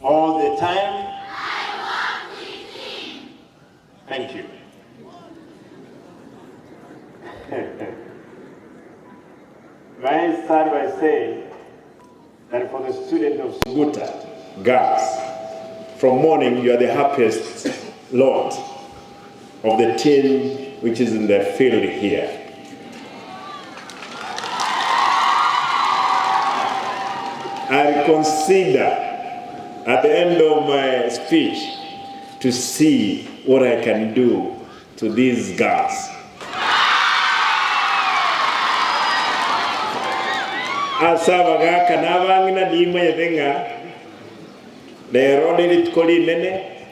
all the time. Thank you. May I start by saying that for the student of Suguta, girls, from morning you are the happiest lot of the team which is in the field here. I consider at the end of my speech to see what I can do to these girls. Asabaga kanavangina dima yedenga de rodit koli nene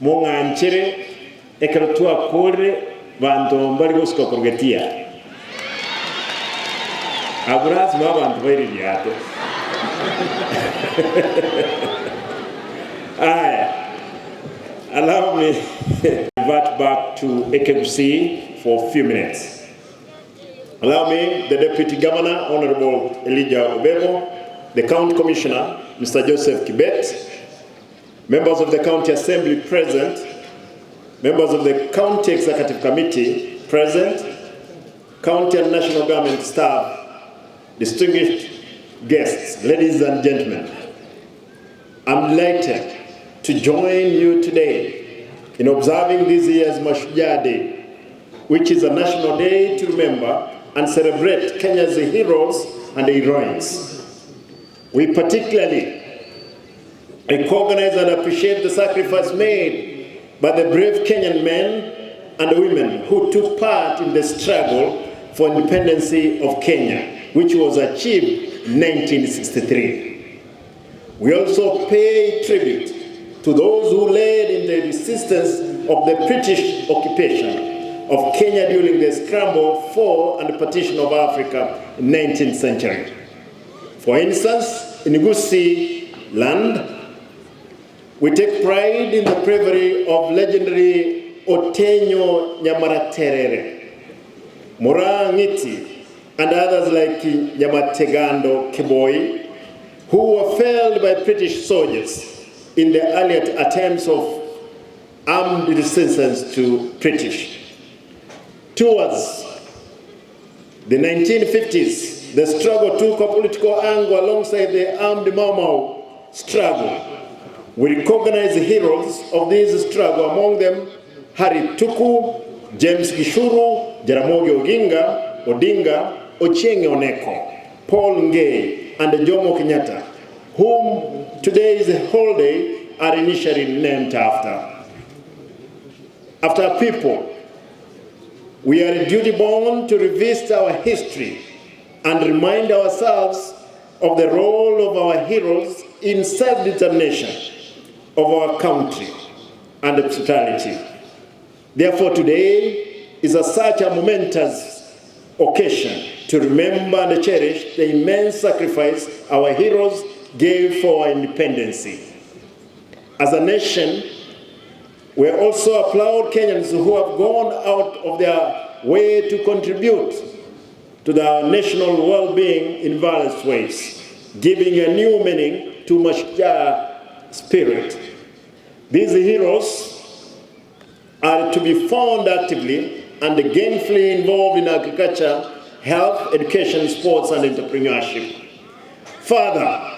munganchere ekrotua kore vanto mbarigos kokorgetia abras ma vanto vairi diate. Allow me to revert back to AKBC for a few minutes. Allow me, the Deputy Governor, Honorable Elijah Obebo, the County Commissioner, Mr. Joseph Kibet, members of the County Assembly present, members of the County Executive Committee present, County and National Government staff, distinguished guests, ladies and gentlemen. I'm delighted to join you today in observing this year's Mashujaa Day, which is a national day to remember and celebrate Kenya's heroes and heroines. We particularly recognize and appreciate the sacrifice made by the brave Kenyan men and women who took part in the struggle for independence of Kenya, which was achieved in 1963. We also pay tribute to those who led in the resistance of the British occupation of Kenya during the scramble for and partition of Africa in the 19th century. For instance, in Gusii land, we take pride in the bravery of legendary Otenyo Nyamache, Morangiti, and others like Nyamache Kiboi, who were felled by British soldiers in the earlier attempts of armed resistance to British. Towards the 1950s, the struggle took a political angle alongside the armed Mau Mau struggle. We recognize the heroes of this struggle, among them Harry Tuku, James Gishuru, Jaramogi Odinga, Ochieng Oneko, Paul Ngei, and Jomo Kenyatta, whom today's holiday are initially named after. After our people, we are duty-bound to revisit our history and remind ourselves of the role of our heroes in self-determination of our country and its totality. Therefore, today is such a momentous occasion to remember and cherish the immense sacrifice our heroes gave for our independence. As a nation, we also applaud Kenyans who have gone out of their way to contribute to the national well-being in various ways, giving a new meaning to Mashujaa spirit. These heroes are to be found actively and gainfully involved in agriculture, health, education, sports, and entrepreneurship. Further,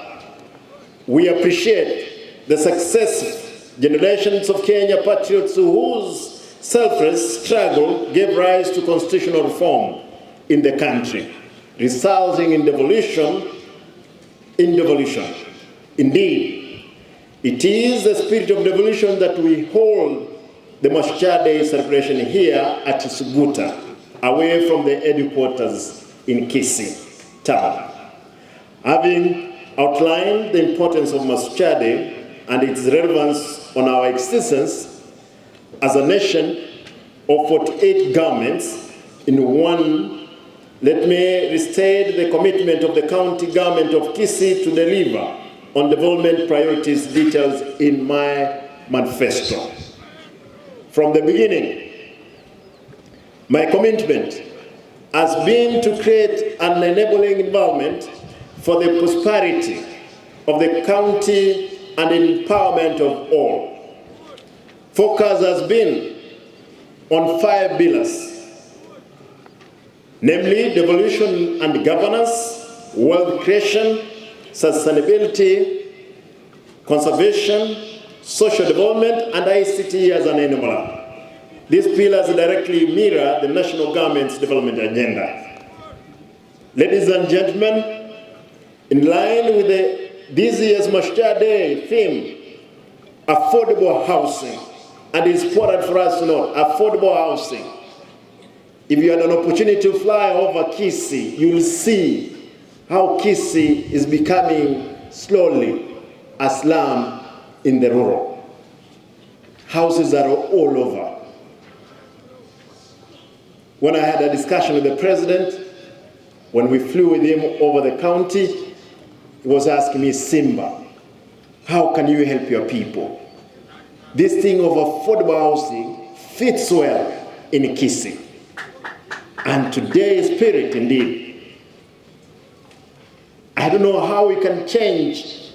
we appreciate the success generations of Kenya patriots whose selfless struggle gave rise to constitutional reform in the country, resulting in devolution. Indeed, it is the spirit of devolution that we hold the Mashujaa Day celebration here at Suguta, away from the headquarters in Kisii town. Having outlined the importance of Mashujaa Day and its relevance on our existence as a nation of 48 governments in one, let me restate the commitment of the county government of Kisii to deliver on development priorities detailed in my manifesto. From the beginning, my commitment has been to create an enabling environment for the prosperity of the county and empowerment of all. Focus has been on 5 pillars, namely devolution and governance, wealth creation, sustainability, conservation, social development, and ICT as an enabler. These pillars directly mirror the national government's development agenda. Ladies and gentlemen, in line with this year's Mashujaa Day theme, affordable housing, and it's important for us to know, affordable housing. If you had an opportunity to fly over Kisii, you'll see how Kisii is becoming slowly a slum in the rural. Houses are all over. When I had a discussion with the president, when we flew with him over the county, he was asking me, Simba, how can you help your people? This thing of affordable housing fits well in Kisii. And today's spirit, indeed, I don't know how we can change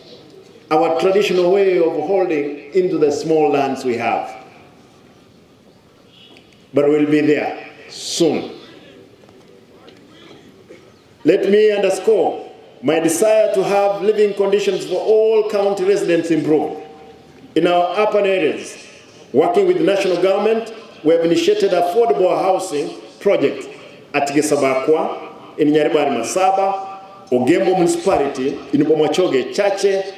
our traditional way of holding into the small lands we have. But we'll be there soon. Let me underscore my desire to have living conditions for all county residents improved. In our urban areas, working with the national government, we have initiated affordable housing project at Gesabakwa, in Nyaribari Masaba, Ogembo Municipality, in Mashujaa Chache,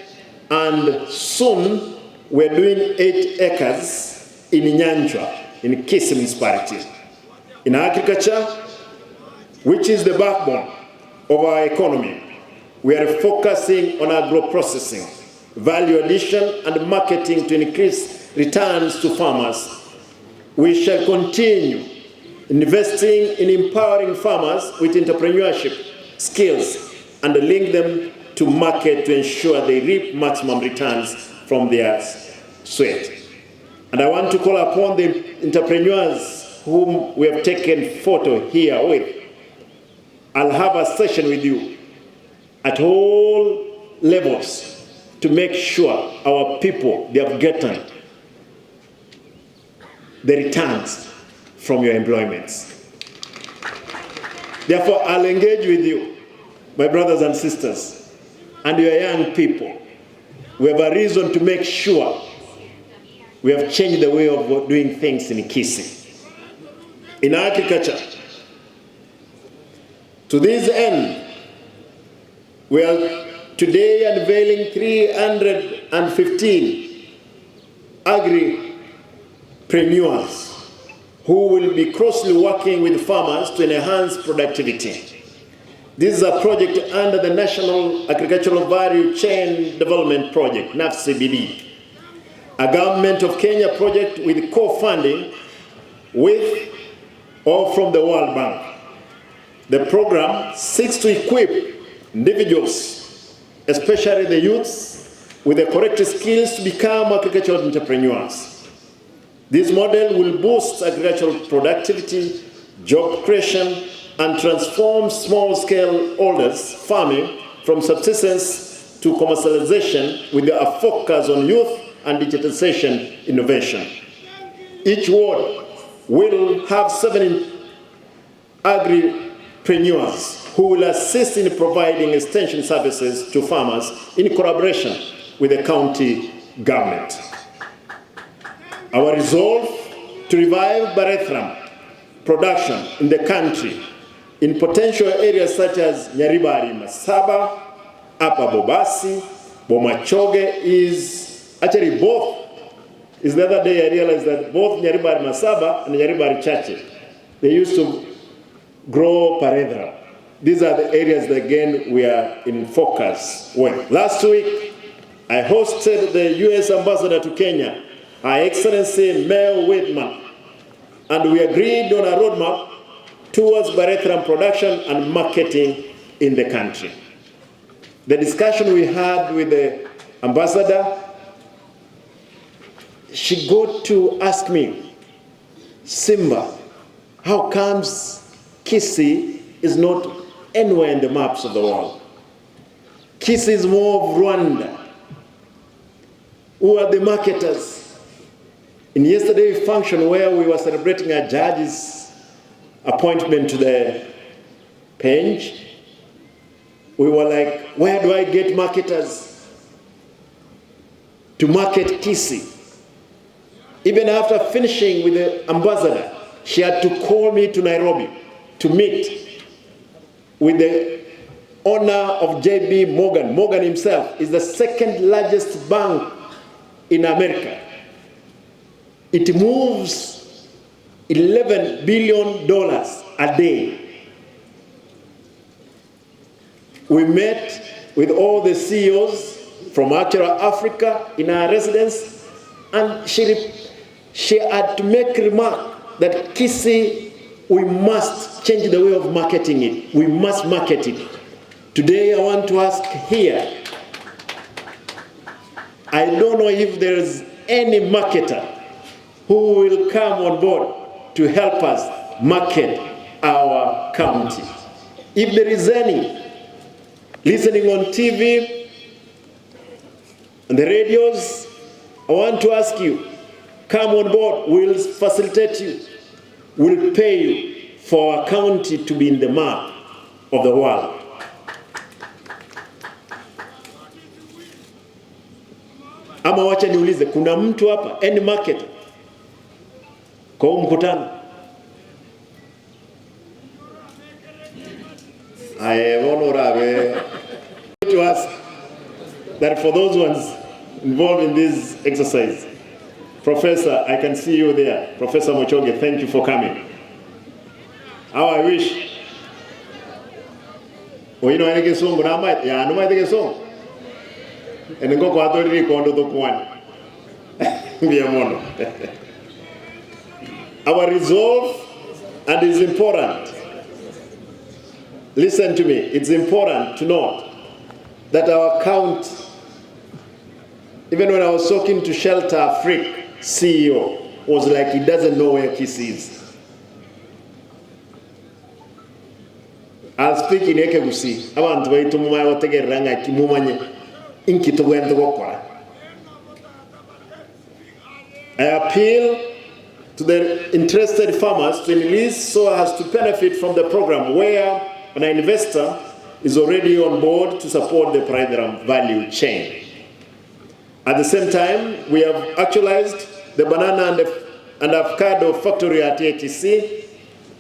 and soon we're doing 8 acres in Nyanjwa, in Kisii Municipality. In agriculture, which is the backbone of our economy, we are focusing on agro-processing, value addition, and marketing to increase returns to farmers. We shall continue investing in empowering farmers with entrepreneurship skills and link them to market to ensure they reap maximum returns from their sweat. And I want to call upon the entrepreneurs whom we have taken photo here with. I'll have a session with you at all levels to make sure our people, they have gotten the returns from your employments. Therefore, I'll engage with you, my brothers and sisters, and your young people. We have a reason to make sure we have changed the way of doing things in Kisii. In agriculture, to this end, we are today unveiling 315 agripreneurs who will be closely working with farmers to enhance productivity. This is a project under the National Agricultural Value Chain Development Project, NAFCBD, a Government of Kenya project with co-funding with or from the World Bank. The program seeks to equip individuals, especially the youths, with the correct skills to become agricultural entrepreneurs. This model will boost agricultural productivity, job creation, and transform small-scale holders farming from subsistence to commercialization with a focus on youth and digitalization innovation. Each ward will have 7 agripreneurs who will assist in providing extension services to farmers in collaboration with the county government. Our resolve to revive pyrethrum production in the country in potential areas such as Nyaribari Masaba, Upper Bobasi, Bomachoge is actually both. Is the other day I realized that both Nyaribari Masaba and Nyaribari Chache, they used to grow pyrethrum. These are the areas that again we are in focus with. Last week, I hosted the U.S. Ambassador to Kenya, Her Excellency Mel Whitman, and we agreed on a roadmap towards pyrethrum production and marketing in the country. The discussion we had with the ambassador, she got to ask me, Simba, how comes Kisii is not anywhere in the maps of the world? Kisii is more of Rwanda. Who are the marketers? In yesterday's function where we were celebrating a judge's appointment to the bench, we were like, where do I get marketers to market Kisii? Even after finishing with the ambassador, she had to call me to Nairobi to meet with the owner of JB Morgan. Morgan himself is the second largest bank in America. It moves $11 billion a day. We met with all the CEOs from actual Africa in our residence, and she had to make a remark that Kisii, we must change the way of marketing it. We must market it. Today I want to ask here, I don't know if there is any marketer who will come on board to help us market our county. If there is any listening on TV and the radios, I want to ask you, come on board, we'll facilitate you, we'll pay you for our county to be in the map of the world. Ama wacha niulize, kuna mtu hapa, any market, kwa huu mkutano? I want to ask that for those ones involved in this exercise, Professor, I can see you there. Professor Mochoge, thank you for coming. How I wish. You know any song, but I might. Yeah, I know my song. And then go to the condo to one. Our resolve, and it's important. Listen to me. It's important to note that our account, even when I was talking to Shelter Afrique CEO, was like he doesn't know where Kisii is. I'll speak in Ekegusi. I want to wait to my Otegeranga Kimumanye Inkitogwendo Gokora. I appeal to the interested farmers to enlist so as to benefit from the program where an investor is already on board to support the program value chain. At the same time, we have actualized the banana and avocado factory at ATC,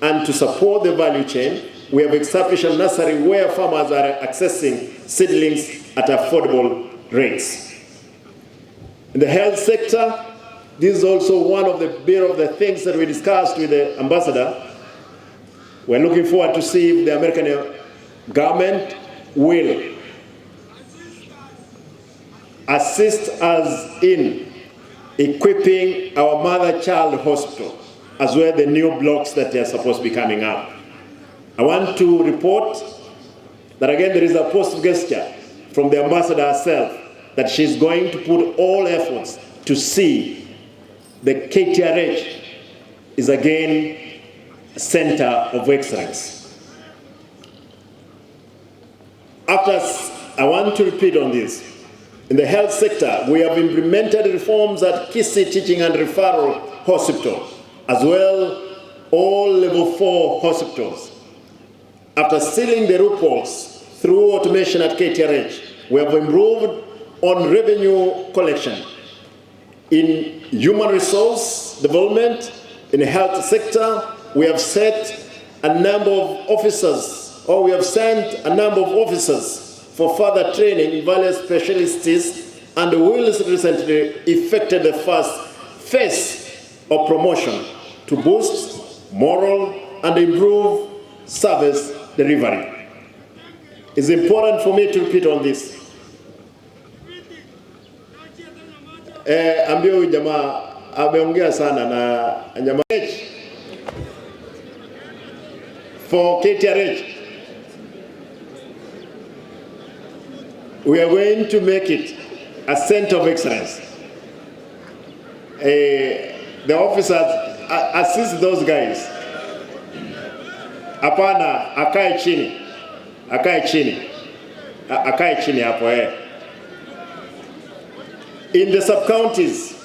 and to support the value chain, we have established a nursery where farmers are accessing seedlings at affordable rates. In the health sector, this is also one of the things that we discussed with the ambassador. We're looking forward to see if the American government will assist us in equipping our mother-child hospital, as well as the new blocks that are supposed to be coming up. I want to report that again there is a positive gesture from the ambassador herself that she's going to put all efforts to see the KTRH is again a center of excellence. I want to repeat on this. In the health sector, we have implemented reforms at Kisii Teaching and Referral Hospital, as well all level 4 hospitals. After sealing the loopholes through automation at KTRH, we have improved on revenue collection. In human resource development, in the health sector, we have set a number of officers, or we have sent a number of officers for further training in various specialties, and we recently effected the first phase of promotion to boost moral and improve service delivery. It's important for me to repeat on this. Ambio jamaa ameongea sana na Nyamache for KTRH. We are going to make it a center of excellence. The officers assist those guys. Hapana, akae chini hapo . In the sub-counties,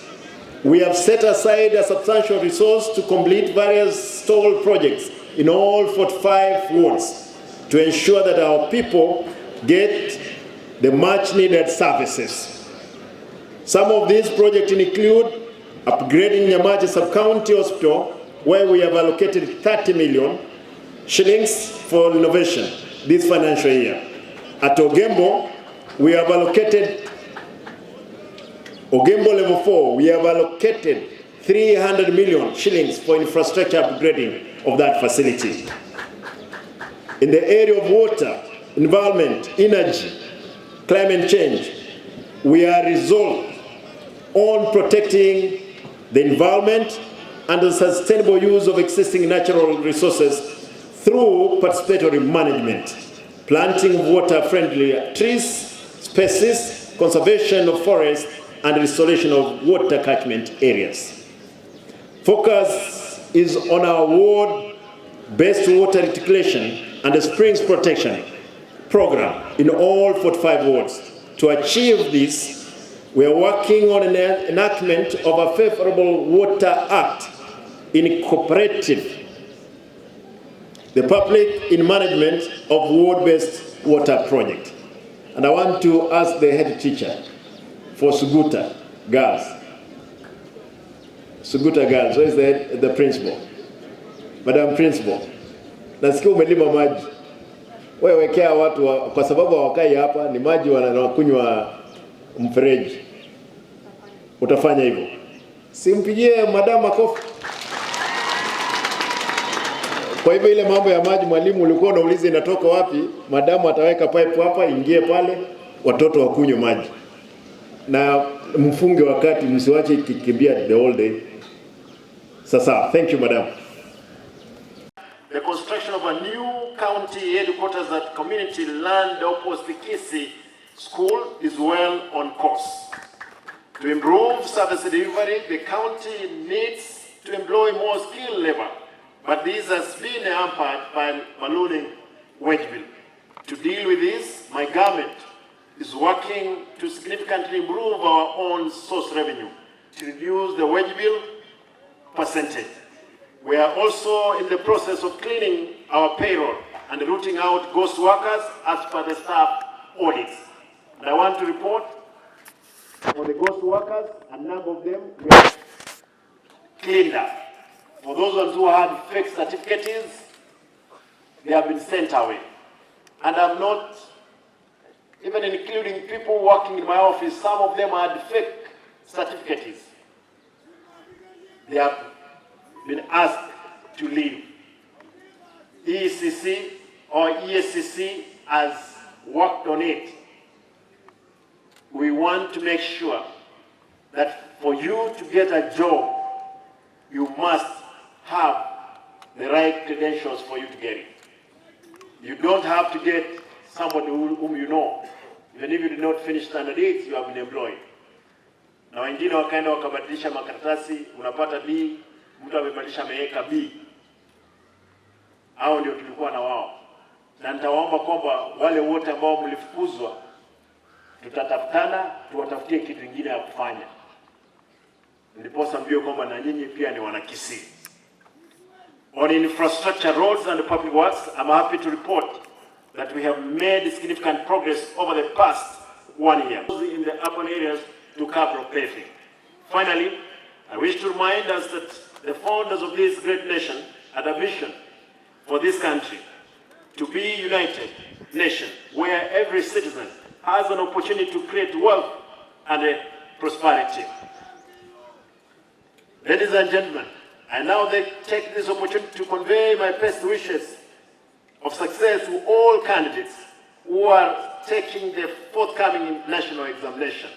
we have set aside a substantial resource to complete various stalled projects in all 45 wards to ensure that our people get the much-needed services. Some of these projects include upgrading Nyamache Sub-County Hospital, where we have allocated 30 million shillings for renovation this financial year. At Ogembo, we have allocated Ogembo Level 4, we have allocated 300 million shillings for infrastructure upgrading of that facility. In the area of water, environment, energy, climate change, we are resolved on protecting the environment and the sustainable use of existing natural resources through participatory management, planting of water-friendly trees, species, conservation of forests, and restoration of water catchment areas. Focus is on our ward-based water reticulation and the springs protection program in all 45 wards. To achieve this, we are working on an enactment of a favorable water act in cooperative, the public in management of ward-based water project. And I want to ask the head teacher for Suguta Girls. Suguta Girls, where is the principal? Madam Principal, nasikia umelima maji. Wewe wekea watu kwa sababu hawakai hapa, ni maji wanakunywa mfereji. Utafanya hivyo. Simpigie madam makofi. Kwa hivyo ile mambo ya maji, mwalimu ulikuwa unauliza inatoka wapi, madamu ataweka pipe hapa, ingie pale, watoto wakunywe maji. Na mfunge wakati, msiwache kikimbia the whole day. Sasa, thank you madam. The construction of a new county headquarters at community land opposite Kisi School is well on course. To improve service delivery, the county needs to employ more skilled labor, but this has been hampered by ballooning wage bill. To deal with this, my government is working to significantly improve our own source revenue to reduce the wage bill percentage. We are also in the process of cleaning our payroll and rooting out ghost workers as per the staff audits. And I want to report on the ghost workers, a number of them were cleaned up. For those ones who had fake certificates, they have been sent away. And I'm not even including people working in my office. Some of them had fake certificates. They have been asked to leave. ECC or ESCC has worked on it. We want to make sure that for you to get a job, you must have the right credentials for you to get it. You don't have to get somebody whom you know. Even if you did not finish standard 8, you have been employed. Na wengine wakaenda wakabadilisha makaratasi, unapata B, mtu amebadilisha ameweka B. Hao ndio tulikuwa na wao. Na nitawaomba kwamba wale wote ambao mlifukuzwa, tutatafutana, tuwatafutie kitu kingine ya kufanya. Ndiposa mjue kwamba na nyinyi pia ni wanakisi. On infrastructure, roads and public works, I'm happy to report that we have made significant progress over the past 1 year in the urban areas to cover paving. Finally, I wish to remind us that the founders of this great nation had a vision for this country to be a united nation where every citizen has an opportunity to create wealth and prosperity. Ladies and gentlemen, I now take this opportunity to convey my best wishes of success to all candidates who are taking the forthcoming national examination.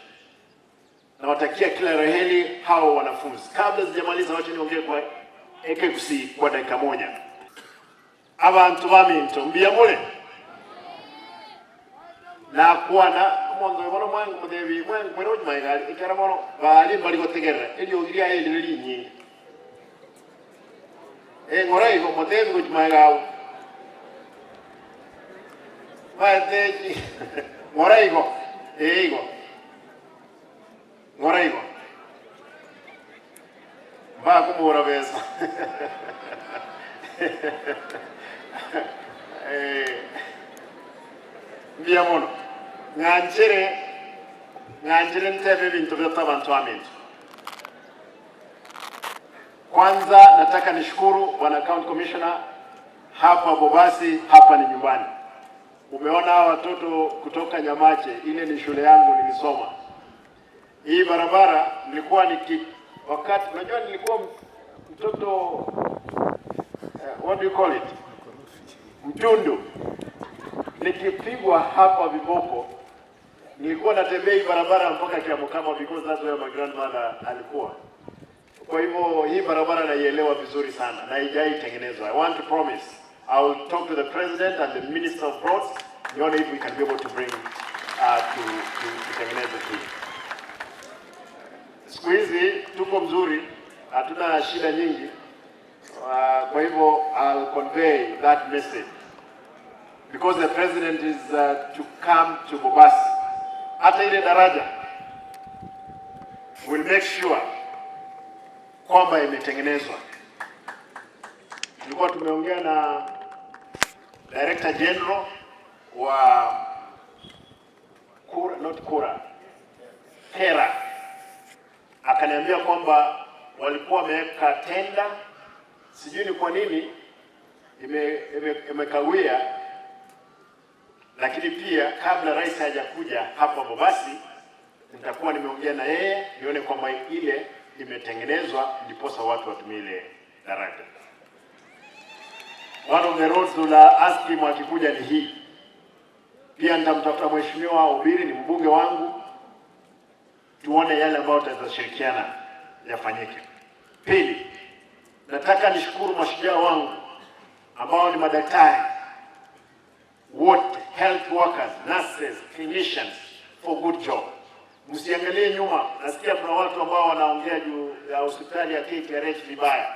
Nawatakia kila raheli hao wanafunzi. Kabla sijamaliza, wacha niongee kwa ekekusi kwa dakika moja. Abantu baminto mbia mule na kuana mwanzo bono mwangu mudevi mwangu mwero jmaigali ikara bono bali bali gotegera eli ogiria eli linyi ngorai ko mudevi ko jmaigawo bateji ngorai ko ego ba kumura beza. Biamono ng'anjire ntebe bintu by'abantu aminzi. Kwanza nataka nishukuru bwana county commissioner, hapa Bobasi, hapa ni nyumbani. Umeona watoto kutoka Nyamache, ile ni shule yangu nilisoma. Hii barabara nilikuwa wakati unajua nilikuwa mtoto what do you call it, mtundu, nikipigwa hapa viboko nilikuwa natembea hii barabara mpaka Kiamukama because that's where my grandmother alikuwa. Kwa hivyo hii barabara naielewa vizuri sana na haijaitengenezwa. I want to promise I will talk to the president and the minister of roads nione if we can be able to bring to tengeneza hii. Siku hizi tuko mzuri, hatuna shida nyingi. Kwa hivyo I'll convey that message because the president is to come to Bobasi. Hata ile daraja will make sure kwamba imetengenezwa. Tulikuwa tumeongea na Director General wa Kera, akaniambia kwamba walikuwa wameweka tenda, sijui ni kwa nini imekawia, lakini pia kabla rais hajakuja hapa Bobasi nitakuwa nimeongea na yeye nione kwamba ile imetengenezwa ndiposa watu watumie ile daraja. One of the roads la aski mwakikuja ni hii. Pia nitamtafuta mheshimiwa Obiri, ni mbunge wangu, tuone yale ambayo tutashirikiana yafanyike. Pili, nataka nishukuru mashujaa wangu ambao ni madaktari wote, health workers, nurses, clinicians for good job. Msiangalie nyuma, nasikia kuna watu ambao wanaongea juu ya hospitali ya KTRH vibaya.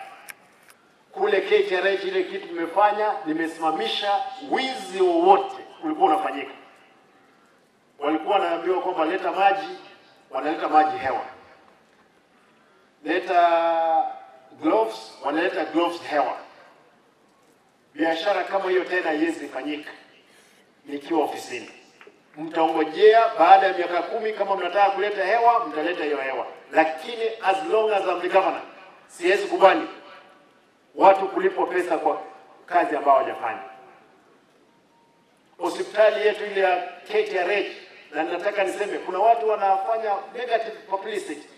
Kule KTRH ile kitu nimefanya, nimesimamisha wizi wowote ulikuwa unafanyika. Walikuwa wanaambiwa kwamba leta maji, wanaleta maji hewa. Leta gloves, wanaleta gloves hewa. Biashara kama hiyo tena haiwezi fanyika nikiwa ofisini. Mtaongojea baada ya miaka 10 kama mnataka kuleta hewa, mtaleta hiyo hewa. Lakini as long as I'm the governor, siwezi kubali watu kulipwa pesa kwa kazi ambayo hawajafanya. Hospitali yetu ile ya KTRH, na nataka niseme kuna watu wanafanya negative publicity.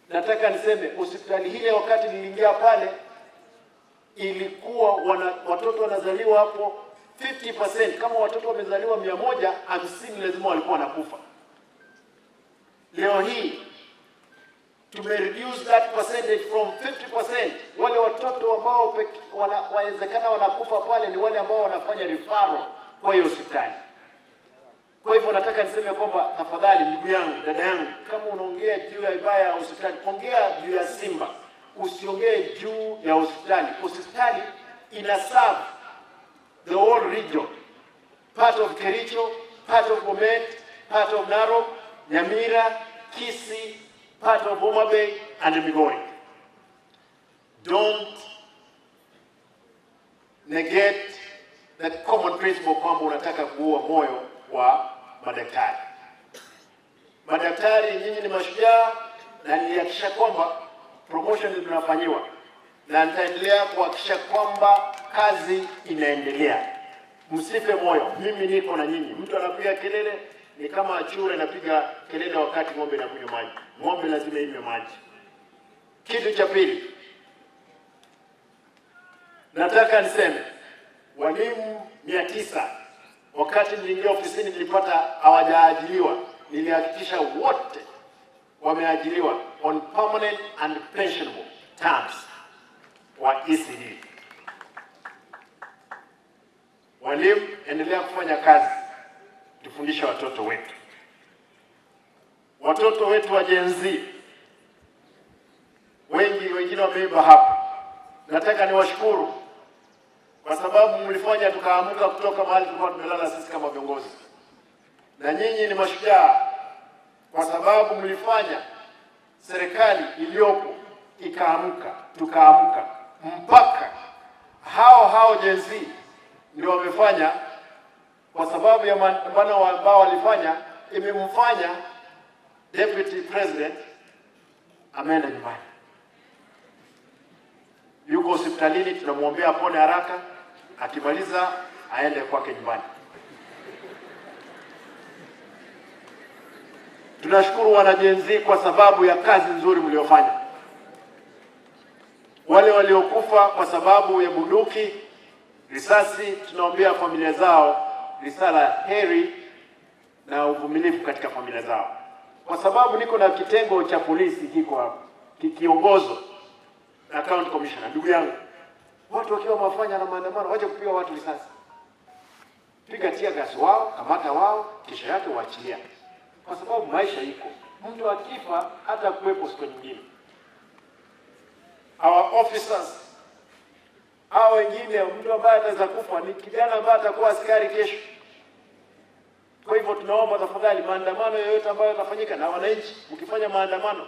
Nataka niseme hospitali ile wakati niliingia pale ilikuwa watoto wanazaliwa hapo 50%. Kama watoto wamezaliwa 150 lazima walikuwa wanakufa. Leo hii tumereduce that percentage from 50%. Wale watoto ambao wawezekana wanakufa pale ni wale ambao wanafanya referral kwa hiyo hospitali. Kwa hivyo nataka niseme kwamba tafadhali ndugu yangu, dada yangu, kama unaongea juu ya ibaya ya hospitali, ongea juu ya Simba. Usiongee juu ya hospitali. Hospitali ina serve the whole region, part of Kericho, part of Bomet, part of Narok, Nyamira, Kisii, part of Homa Bay and Migori. Don't negate that common principle kwamba unataka kuua moyo wa madaktari. Madaktari nyinyi ni mashujaa, na nilihakikisha kwamba promotion zinafanywa na nitaendelea kuhakikisha kwamba kazi inaendelea. Msife moyo, mimi niko na nyinyi. Mtu anapiga kelele ni kama chure anapiga kelele wakati ng'ombe inakunywa maji. Ng'ombe lazima inywe maji. Kitu cha pili, nataka niseme walimu 900 wakati niliingia ofisini nilipata hawajaajiriwa. Nilihakikisha wote wameajiriwa on permanent and pensionable terms wa ECD. Walimu, endelea kufanya kazi, tufundishe watoto wetu. Watoto wetu wa Gen Z wengine wameiba hapa. Nataka niwashukuru kwa sababu mlifanya tukaamuka kutoka mahali tulikuwa tumelala sisi kama viongozi. Na nyinyi ni mashujaa kwa sababu mlifanya serikali iliyopo ikaamka, tukaamka, mpaka hao Gen Z ndio wamefanya, kwa sababu ya maandamano ambao walifanya, imemfanya deputy president ameenda nyumbani. Yuko hospitalini, tunamwombea apone haraka, akimaliza aende kwake nyumbani. Tunashukuru wana Gen Z kwa sababu ya kazi nzuri mliofanya. Wale waliokufa kwa sababu ya bunduki, risasi, tunaombea familia zao risala heri na uvumilivu katika familia zao. Kwa sababu niko na kitengo cha polisi kiko hapa, kikiongozwa na county commissioner. Ndugu yangu, watu wakiwa mafanya na maandamano waje kupiga watu risasi, piga tia gas wao, kamata wao, kisha yake waachilia, kwa sababu maisha iko. Mtu akifa hata kuwepo siku nyingine. Our officers, hao wengine, mtu ambaye ataweza kufa ni kijana ambaye atakuwa askari kesho. Kwa hivyo tunaomba tafadhali, maandamano yoyote ambayo yatafanyika na wananchi, mkifanya maandamano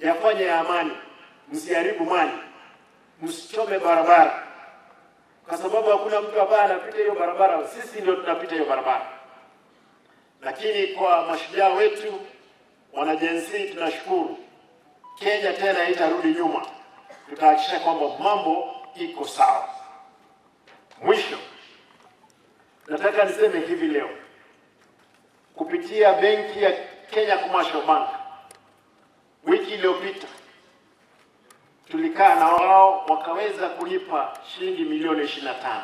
yafanye ya amani, msiharibu mali, msichome barabara, kwa sababu hakuna mtu ambaye anapita hiyo barabara, sisi ndio tunapita hiyo barabara. Lakini kwa mashujaa wetu wana Gen Z, tunashukuru. Kenya tena haitarudi nyuma, tutahakikisha kwamba mambo iko sawa. Mwisho, nataka niseme hivi leo, kupitia benki ya Kenya Commercial Bank, wiki iliyopita tulikaa na wao, wakaweza kulipa shilingi milioni 25.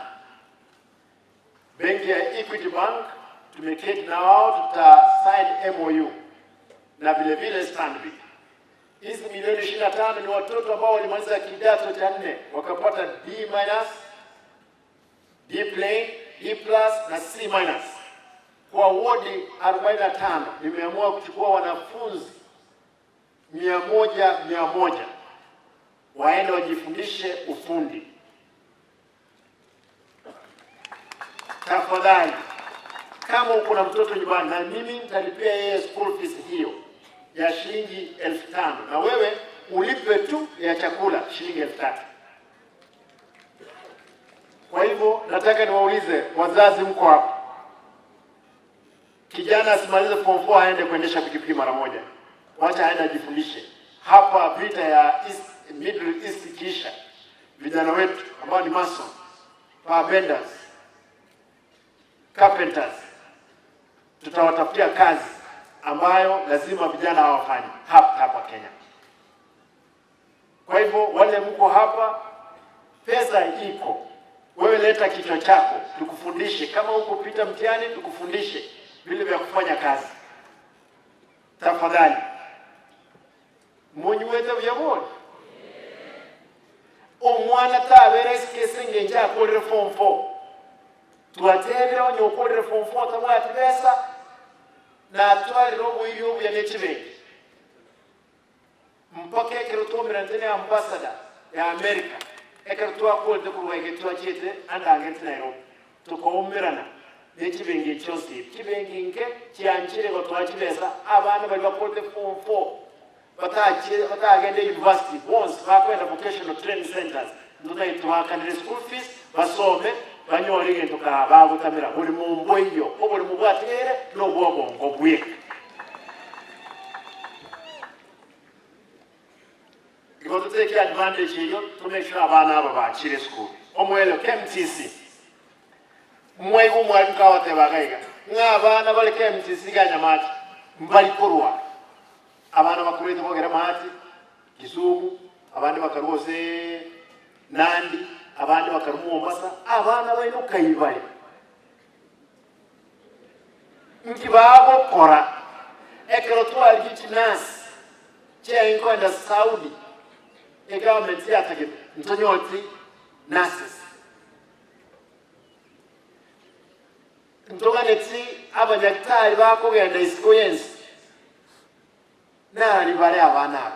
Benki ya Equity Bank tumeketi na wao, tutasign MOU na vile vile Stanbic. Hizi milioni 25 ni watoto ambao walimaliza kidato cha 4 wakapata D-, D+, D+ na C-. Kwa wodi 45 nimeamua kuchukua wanafunzi 100 waende wajifundishe ufundi. Tafadhali, kama uko na mtoto nyumbani, na mimi nitalipia yeye school fees hiyo ya shilingi 5,000, na wewe ulipe tu ya chakula shilingi 3,000. Kwa hivyo nataka niwaulize wazazi, mko hapa, kijana asimalize form 4 aende kuendesha pikipiki mara moja, wacha aende ajifundishe. Hapa vita ya Middle East kisha, vijana wetu ambao ni mason, power benders, carpenters, tutawatafutia kazi ambayo lazima vijana hawafanye hapa Kenya. Kwa hivyo wale mko hapa, pesa iko, wewe leta kichwa chako tukufundishe. Kama uko pita mtihani, tukufundishe vile vya kufanya kazi. Tafadhali munyuweze byabone omwana tabere sikesenge nja ko form 4 tuatebera onyo ko form 4 tabwa atibesa na twali robo iyo ya nechibenge mpaka ekerutomera ntene ambassador ya America ekerutwa ko de kurwege twachete andange Nairobi tukomerana nechibenge chose kibenge nke cyanchire go twachibesa abana bali bakote form 4 batagende university once bakwenda vocational training centers ndoda itwakanire school fees basome banyore ngento ka bagutamira buri mumbo iyo oburi mubwatere no bwobongo bwe because take advantage hiyo to make sure abana aba bakire school omwelo KMTC mwego mwalika wote bagaiga ngabana bali KMTC ga Nyamache mbali kurwa abana bakurete bogera mahati Kisumu, abandi bakarwose Nandi, abandi bakarumu Mombasa, abana baino kayibale nkibabo kora ekero twali gitinasi che inkwenda Saudi government yatake ntonyoti nurses ntoganeti abanyakitari bakogenda isiko yensi nari bari abana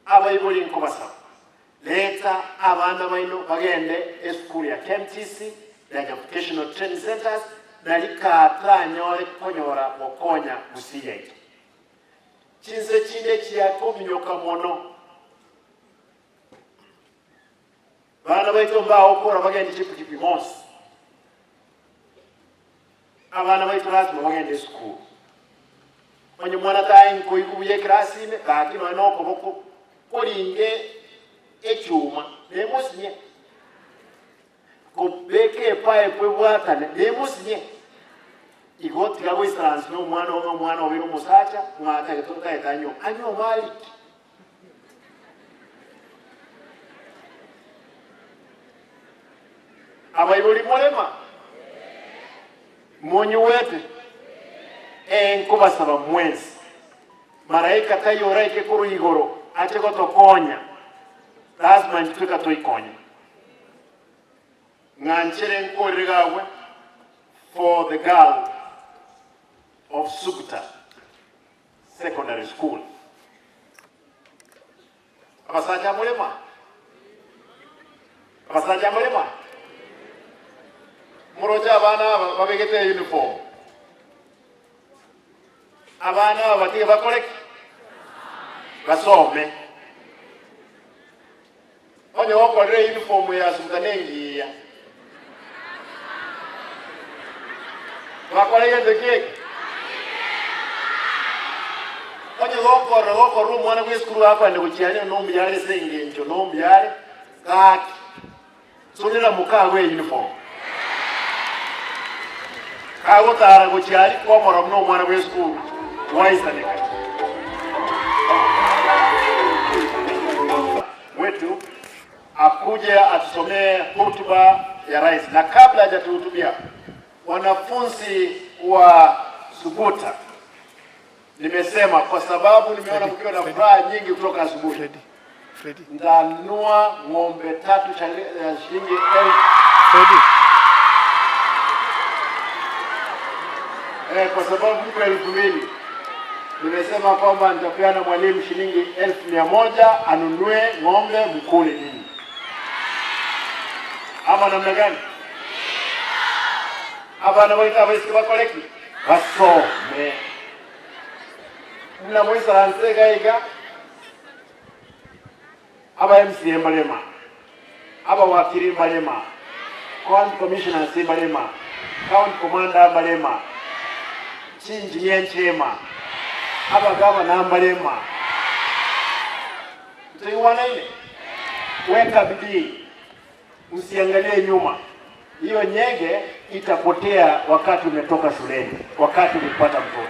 abayibuli nko basaba leta abana baino bagende school ya KMTC ya vocational training centers nalikatanyore konyora mokonya musiye chinze chinde chiyakominyoka mono bana baitu mbao okora bagenda chipi monsi abana baitu lazima bagende school onye mwana tayi ko ikubuye class ine kati no okoboko kolinge echuma nemosinye ko beke pae pwata nemosinye igoti gabo istrans no mwana obiro musacha mwata ketoka etanyo anyo mali abayibuli mulema monyu wete enkuba saba mwezi malaika tayora ikekuru igoro ache gotokonya lazima ntuka toikonya nganchere nkorigawe for the girl of Sugta Secondary School. Abasaja mulema muroja abana babegete uniform abana batige bakole basome onyo okore uniform ya Sugta nengiya bakole yendeke onyo okoro mwana kweskuru hapa ndi kuchianya nombi yale senge ncho nombi yale kaki sonera mukawe uniform kawo tara kuchiali kwa mwana mwana kweskuru waisaneka wetu akuja atusomee hotuba ya rais, na kabla hajatuhutubia wanafunzi wa Suguta, nimesema kwa sababu nimeona mkiwa na furaha nyingi kutoka asubuhi, ndanua ng'ombe 3 shilingi 1000 kwa sababu mko 2000 nimesema kwamba nitapeana mwalimu shilingi 1100 anunue ng'ombe mkule nini. Ama namna gani? Abana baita baisi bakoleki basome na mwisa ansega iga aba MCM balema aba wakili balema county commissioner si balema county commander balema chinji nyenchema aba gava namba balema tuiwana ile weka bidii, usiangalie nyuma. Hiyo nyege itapotea wakati umetoka shuleni, wakati umepata mtoto.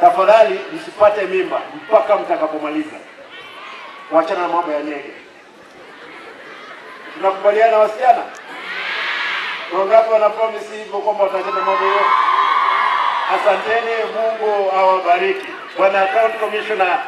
Tafadhali msipate mimba mpaka mtakapomaliza. Wachana na mambo ya nyege. Tunakubaliana wasichana? Wangapi wana promise hivyo kwamba watachana mambo hiyo? Asanteni, Mungu awabariki. Bwana County Commissioner